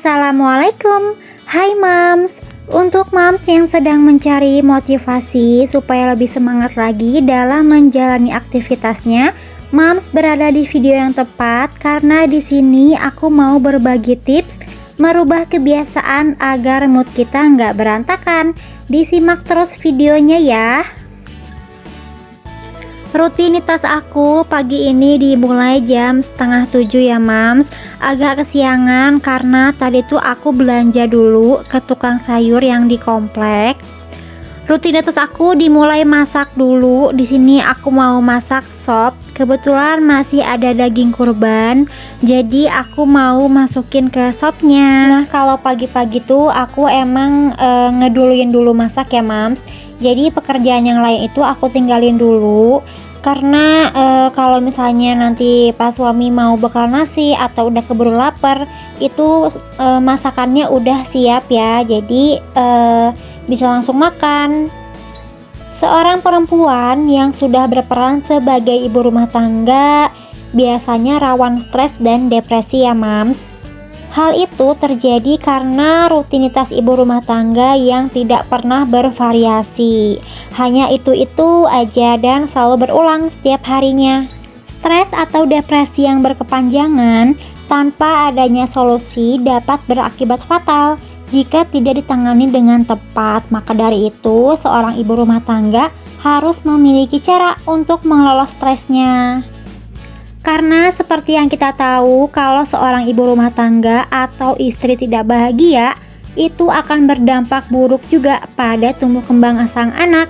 Assalamualaikum. Hai Mams. Untuk Mams yang sedang mencari motivasi supaya lebih semangat lagi dalam menjalani aktivitasnya, Mams berada di video yang tepat karena di sini aku mau berbagi tips merubah kebiasaan agar mood kita nggak berantakan. Disimak terus videonya ya. Rutinitas aku pagi ini dimulai jam 6:30 ya Mams. Agak kesiangan karena tadi tuh aku belanja dulu ke tukang sayur yang di komplek. Rutinitas aku dimulai masak dulu. Di sini aku mau masak sop. Kebetulan masih ada daging kurban, jadi aku mau masukin ke sopnya. Nah, kalau pagi-pagi tuh aku emang ngeduluin dulu masak ya Mams. Jadi pekerjaan yang lain itu aku tinggalin dulu. Karena kalau misalnya nanti pas suami mau bekal nasi atau udah keburu lapar, itu masakannya udah siap ya, jadi bisa langsung makan. Seorang perempuan yang sudah berperan sebagai ibu rumah tangga biasanya rawan stres dan depresi ya Mams. Hal itu terjadi karena rutinitas ibu rumah tangga yang tidak pernah bervariasi. Hanya itu-itu aja dan selalu berulang setiap harinya. Stres atau depresi yang berkepanjangan tanpa adanya solusi dapat berakibat fatal jika tidak ditangani dengan tepat. Maka dari itu, seorang ibu rumah tangga harus memiliki cara untuk mengelola stresnya. Karena seperti yang kita tahu, kalau seorang ibu rumah tangga atau istri tidak bahagia, itu akan berdampak buruk juga pada tumbuh kembang sang anak.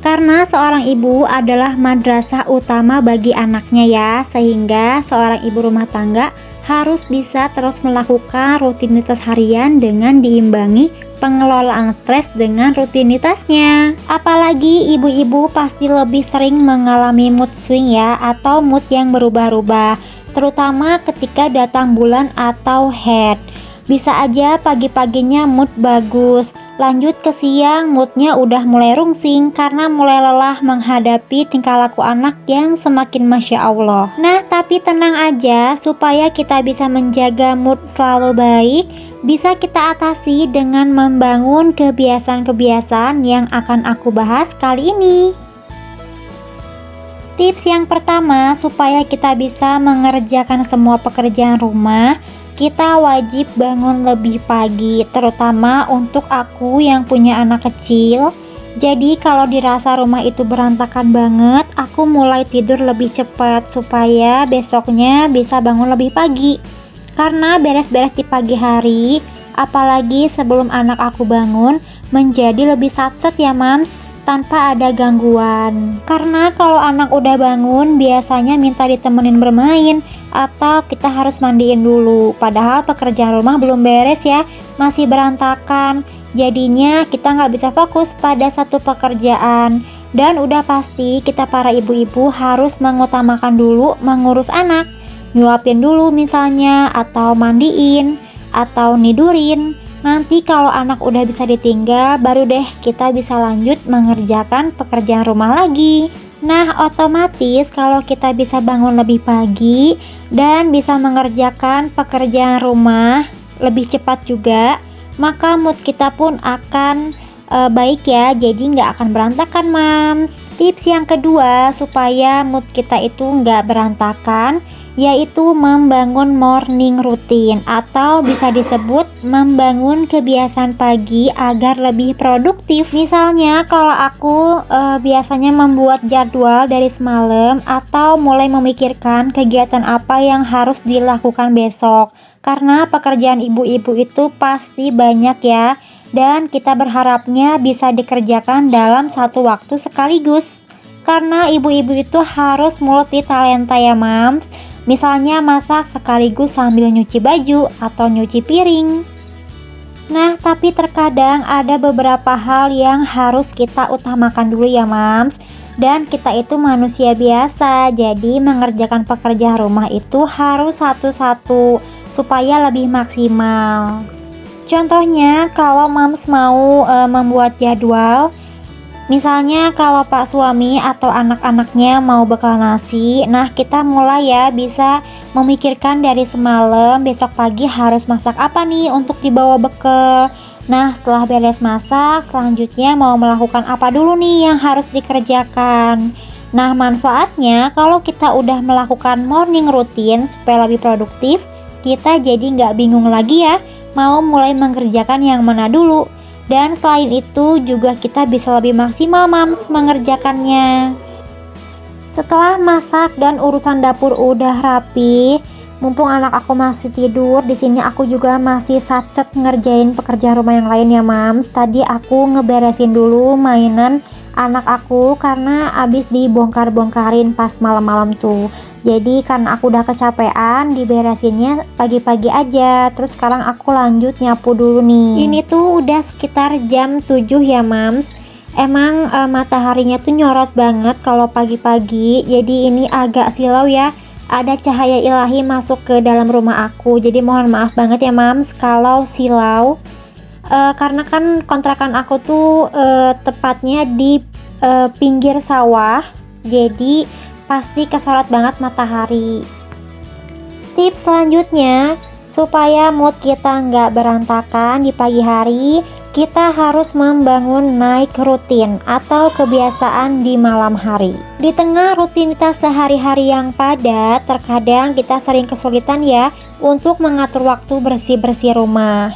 Karena seorang ibu adalah madrasah utama bagi anaknya ya, sehingga seorang ibu rumah tangga harus bisa terus melakukan rutinitas harian dengan diimbangi pengelolaan stres dengan rutinitasnya. Apalagi ibu-ibu pasti lebih sering mengalami mood swing ya, atau mood yang berubah-ubah, terutama ketika datang bulan atau haid. Bisa aja pagi-paginya mood bagus, lanjut ke siang moodnya udah mulai rungsing karena mulai lelah menghadapi tingkah laku anak yang semakin Masya Allah. Nah, tapi tenang aja, supaya kita bisa menjaga mood selalu baik, bisa kita atasi dengan membangun kebiasaan-kebiasaan yang akan aku bahas kali ini. Tips yang pertama, supaya kita bisa mengerjakan semua pekerjaan rumah, kita wajib bangun lebih pagi, terutama untuk aku yang punya anak kecil. Jadi kalau dirasa rumah itu berantakan banget, aku mulai tidur lebih cepat supaya besoknya bisa bangun lebih pagi. Karena beres-beres di pagi hari, apalagi sebelum anak aku bangun, menjadi lebih satset ya Mams, tanpa ada gangguan. Karena kalau anak udah bangun biasanya minta ditemenin bermain atau kita harus mandiin dulu, padahal pekerjaan rumah belum beres ya, masih berantakan. Jadinya kita nggak bisa fokus pada satu pekerjaan. Dan udah pasti kita para ibu-ibu harus mengutamakan dulu mengurus anak, nyuapin dulu misalnya, atau mandiin, atau nidurin. Nanti kalau anak udah bisa ditinggal, baru deh kita bisa lanjut mengerjakan pekerjaan rumah lagi. Nah, otomatis kalau kita bisa bangun lebih pagi dan bisa mengerjakan pekerjaan rumah lebih cepat juga, maka mood kita pun akan baik ya, jadi nggak akan berantakan Mams. Tips yang kedua supaya mood kita itu nggak berantakan, yaitu membangun morning routine atau bisa disebut membangun kebiasaan pagi agar lebih produktif. Misalnya kalau aku biasanya membuat jadwal dari semalam atau mulai memikirkan kegiatan apa yang harus dilakukan besok. Karena pekerjaan ibu-ibu itu pasti banyak ya, dan kita berharapnya bisa dikerjakan dalam satu waktu sekaligus. Karena ibu-ibu itu harus multi talenta ya Mams. Misalnya masak sekaligus sambil nyuci baju atau nyuci piring. Nah, tapi terkadang ada beberapa hal yang harus kita utamakan dulu ya Mams. Dan kita itu manusia biasa, jadi mengerjakan pekerjaan rumah itu harus satu-satu supaya lebih maksimal. Contohnya kalau Mams mau membuat jadwal, misalnya kalau Pak suami atau anak-anaknya mau bekal nasi, nah kita mulai ya bisa memikirkan dari semalam besok pagi harus masak apa nih untuk dibawa bekal. Nah, setelah beres masak, selanjutnya mau melakukan apa dulu nih yang harus dikerjakan. Nah, manfaatnya kalau kita udah melakukan morning routine supaya lebih produktif, kita jadi nggak bingung lagi ya mau mulai mengerjakan yang mana dulu. Dan selain itu juga kita bisa lebih maksimal mams mengerjakannya. Setelah masak dan urusan dapur udah rapi, mumpung anak aku masih tidur, di sini aku juga masih sacet ngerjain pekerjaan rumah yang lain ya mams. Tadi aku ngeberesin dulu mainan anak aku karena abis dibongkar-bongkarin pas malam-malam tuh. Jadi karena aku udah kecapean, diberesinnya pagi-pagi aja. Terus sekarang aku lanjut nyapu dulu nih. Ini tuh udah sekitar jam 7 ya mams. Emang mataharinya tuh nyorot banget kalau pagi-pagi. Jadi ini agak silau ya. Ada cahaya ilahi masuk ke dalam rumah aku. Jadi mohon maaf banget ya mams kalau silau. Karena kan kontrakan aku tuh tepatnya di pinggir sawah. Jadi pasti kesorot banget matahari. Tips selanjutnya, supaya mood kita nggak berantakan di pagi hari, kita harus membangun night rutin atau kebiasaan di malam hari. Di tengah rutinitas sehari-hari yang padat, terkadang kita sering kesulitan ya untuk mengatur waktu bersih-bersih rumah.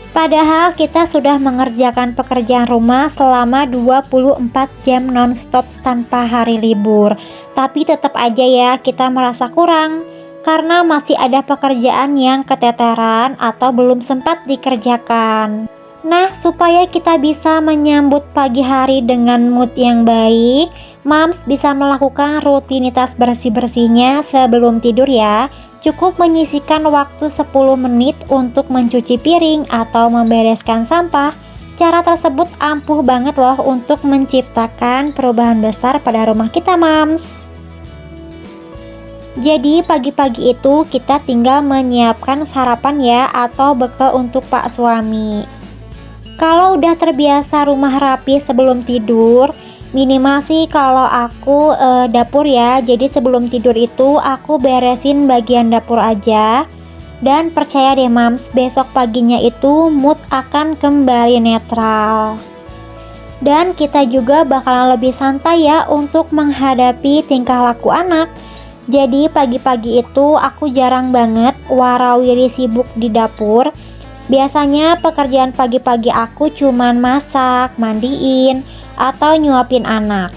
Padahal kita sudah mengerjakan pekerjaan rumah selama 24 jam non-stop tanpa hari libur. Tapi tetap aja ya kita merasa kurang karena masih ada pekerjaan yang keteteran atau belum sempat dikerjakan. Nah, supaya kita bisa menyambut pagi hari dengan mood yang baik, Mams bisa melakukan rutinitas bersih-bersihnya sebelum tidur ya. Cukup menyisihkan waktu 10 menit untuk mencuci piring atau membereskan sampah. Cara tersebut ampuh banget loh untuk menciptakan perubahan besar pada rumah kita Mams. Jadi pagi-pagi itu kita tinggal menyiapkan sarapan ya atau bekal untuk Pak suami. Kalau udah terbiasa rumah rapi sebelum tidur, minimal sih kalau aku dapur ya. Jadi sebelum tidur itu aku beresin bagian dapur aja. Dan percaya deh Mams, besok paginya itu mood akan kembali netral. Dan kita juga bakalan lebih santai ya untuk menghadapi tingkah laku anak. Jadi pagi-pagi itu aku jarang banget warawiri sibuk di dapur. Biasanya pekerjaan pagi-pagi aku cuman masak, mandiin, atau nyuapin anak.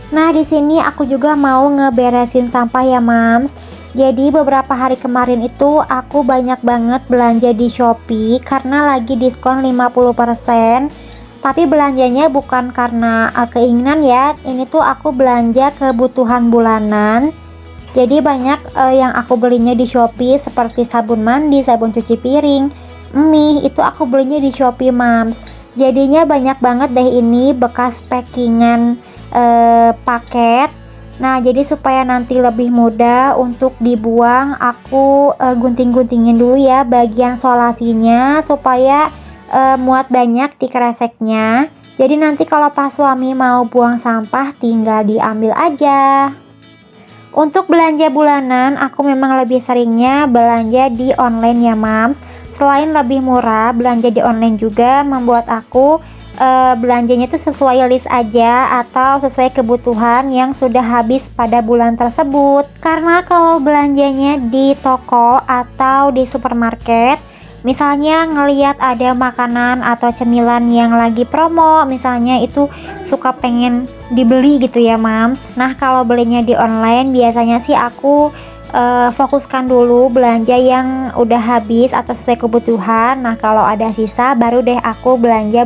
Nah, di sini aku juga mau ngeberesin sampah ya, Mams. Jadi beberapa hari kemarin itu aku banyak banget belanja di Shopee karena lagi diskon 50%. Tapi belanjanya bukan karena keinginan ya. Ini tuh aku belanja kebutuhan bulanan. Jadi banyak yang aku belinya di Shopee seperti sabun mandi, sabun cuci piring, mie, itu aku belinya di Shopee Mams. Jadinya banyak banget deh ini bekas packingan paket. Nah, jadi supaya nanti lebih mudah untuk dibuang, aku gunting-guntingin dulu ya bagian solasinya supaya muat banyak di kreseknya. Jadi nanti kalau pas suami mau buang sampah tinggal diambil aja. Untuk belanja bulanan, aku memang lebih seringnya belanja di online ya Mams. Selain lebih murah, belanja di online juga membuat aku belanjanya itu sesuai list aja atau sesuai kebutuhan yang sudah habis pada bulan tersebut. Karena kalau belanjanya di toko atau di supermarket, misalnya ngelihat ada makanan atau cemilan yang lagi promo, misalnya itu suka pengen dibeli gitu ya Mams. Nah, kalau belinya di online biasanya sih aku fokuskan dulu belanja yang udah habis atau sesuai kebutuhan. Nah, kalau ada sisa baru deh aku belanja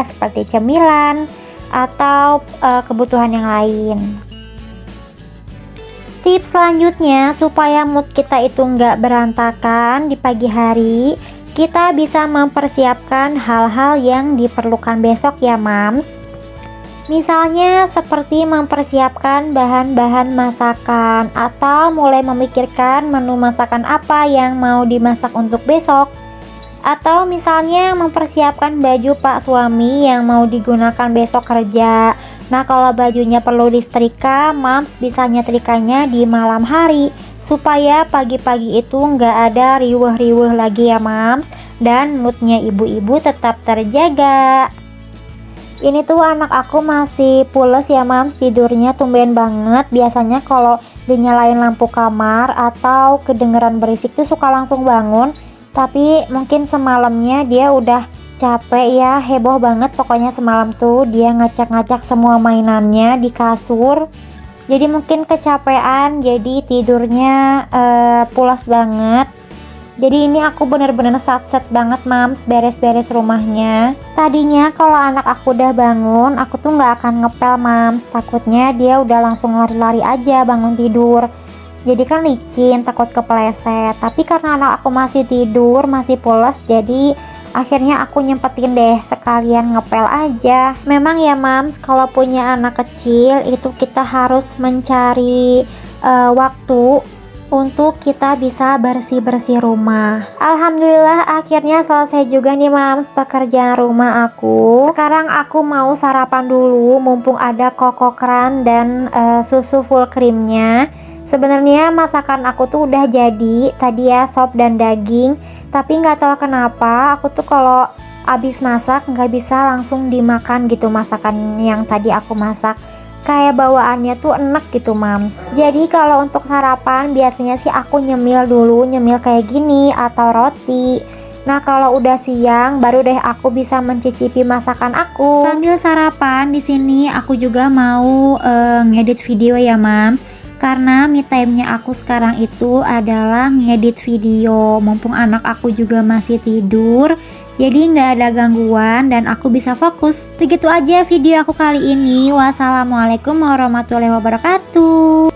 seperti cemilan atau kebutuhan yang lain. Tips selanjutnya supaya mood kita itu nggak berantakan di pagi hari, kita bisa mempersiapkan hal-hal yang diperlukan besok ya Mams. Misalnya seperti mempersiapkan bahan-bahan masakan atau mulai memikirkan menu masakan apa yang mau dimasak untuk besok. Atau misalnya mempersiapkan baju Pak suami yang mau digunakan besok kerja. Nah, kalau bajunya perlu disetrika, Mams bisa nyetrikanya di malam hari supaya pagi-pagi itu nggak ada riweh-riweh lagi ya Mams, dan moodnya ibu-ibu tetap terjaga. Ini tuh anak aku masih pules ya Mams, tidurnya tumben banget. Biasanya kalau dinyalain lampu kamar atau kedengeran berisik tuh suka langsung bangun, tapi mungkin semalamnya dia udah capek ya, heboh banget pokoknya semalam tuh dia ngacak-ngacak semua mainannya di kasur. Jadi mungkin kecapean, jadi tidurnya pulas banget. Jadi ini aku bener-bener satset banget Mams beres-beres rumahnya. Tadinya kalau anak aku udah bangun, aku tuh nggak akan ngepel Mams, takutnya dia udah langsung lari-lari aja bangun tidur. Jadi kan licin, takut kepleset. Tapi karena anak aku masih tidur, masih pulas, jadi akhirnya aku nyempetin deh sekalian ngepel aja. Memang ya Mams, kalau punya anak kecil itu kita harus mencari waktu untuk kita bisa bersih-bersih rumah. Alhamdulillah akhirnya selesai juga nih Mams pekerjaan rumah aku. Sekarang aku mau sarapan dulu mumpung ada kokokran dan susu full creamnya. Sebenarnya masakan aku tuh udah jadi tadi ya, sop dan daging, tapi nggak tahu kenapa aku tuh kalau abis masak nggak bisa langsung dimakan gitu masakan yang tadi aku masak. Kayak bawaannya tuh enak gitu Mams. Jadi kalau untuk sarapan biasanya sih aku nyemil dulu, nyemil kayak gini atau roti. Nah kalau udah siang baru deh aku bisa mencicipi masakan aku. Sambil sarapan di sini aku juga mau ngedit video ya Mams. Karena me time-nya aku sekarang itu adalah ngedit video mumpung anak aku juga masih tidur. Jadi nggak ada gangguan dan aku bisa fokus. Begitu aja video aku kali ini. Wassalamualaikum warahmatullahi wabarakatuh.